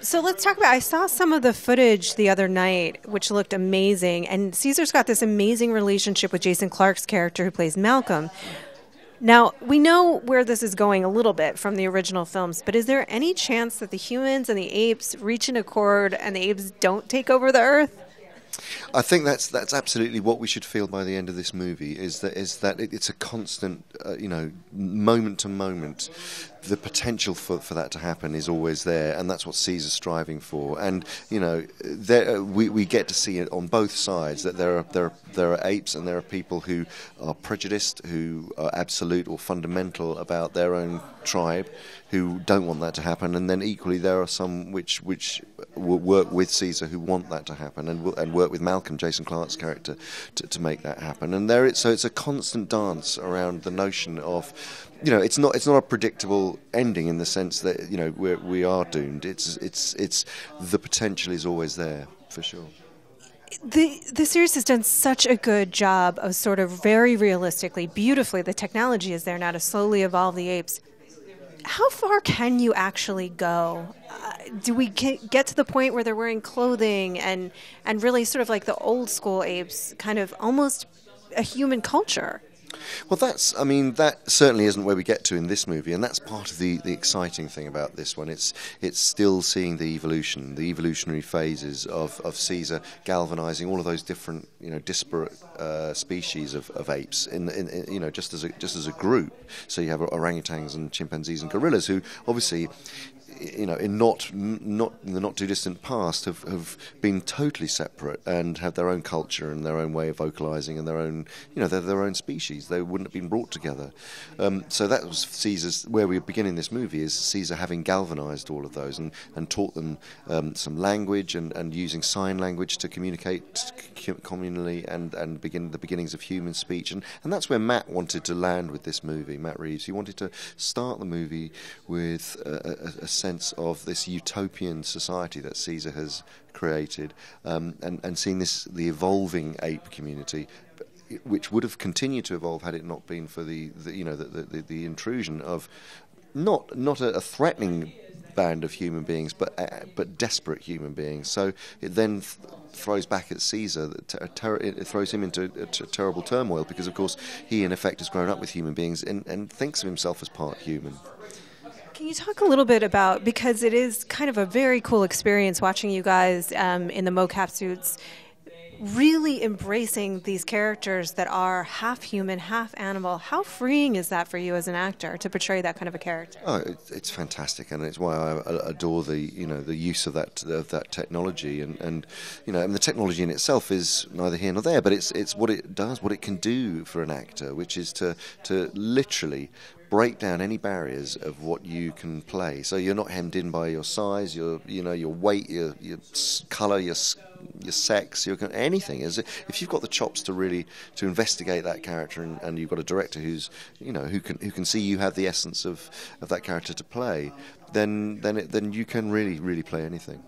So let's talk about, I saw some of the footage the other night, which looked amazing, and Caesar's got this amazing relationship with Jason Clarke's character who plays Malcolm. Now, we know where this is going a little bit from the original films, but is there any chance that the humans and the apes reach an accord and the apes don't take over the Earth? I think that's absolutely what we should feel by the end of this movie. Is that it's a constant, moment to moment. The potential for that to happen is always there, and that's what Caesar's striving for. And we get to see it on both sides, that there are apes and there are people who are prejudiced, who are absolute or fundamental about their own tribe, who don't want that to happen. And then equally there are some which will work with Caesar, who want that to happen, and work with Malcolm, Jason Clarke's character, to make that happen. And so it's a constant dance around the notion of, it's not a predictable ending in the sense that we are doomed. It's the potential is always there for sure. The series has done such a good job of sort of very realistically, beautifully, the technology is there now to slowly evolve the apes. How far can you actually go? Do we get to the point where they're wearing clothing and really sort of like the old school apes, kind of almost a human culture? Well, that certainly isn't where we get to in this movie, and that's part of the exciting thing about this one. It's still seeing the evolutionary phases of Caesar galvanizing all of those different, disparate species of apes just as a group. So you have orangutans and chimpanzees and gorillas, who obviously, in the not too distant past, have been totally separate and have their own culture and their own way of vocalizing and their own, they're their own species. They wouldn't have been brought together. So that was Caesar's, where we're beginning this movie, is Caesar having galvanized all of those and taught them some language and using sign language to communicate communally and begin the beginnings of human speech. And that's where Matt wanted to land with this movie, Matt Reeves. He wanted to start the movie with a sense of this utopian society that Caesar has created, and seeing the evolving ape community, which would have continued to evolve had it not been for the intrusion of not a threatening band of human beings, but desperate human beings. So it then throws back at Caesar. It throws him into terrible turmoil, because of course he in effect has grown up with human beings and thinks of himself as part human. Can you talk a little bit about, because it is kind of a very cool experience watching you guys in the mocap suits, really embracing these characters that are half human, half animal. How freeing is that for you as an actor to portray that kind of a character? Oh, it's fantastic, and it's why I adore the use of that technology, and the technology in itself is neither here nor there, but it's what it does, what it can do for an actor, which is to literally break down any barriers of what you can play. So you're not hemmed in by your size, your weight, your colour, your sex, anything. If you've got the chops to investigate that character, and you've got a director who's who can see you have the essence of that character to play, then you can really play anything.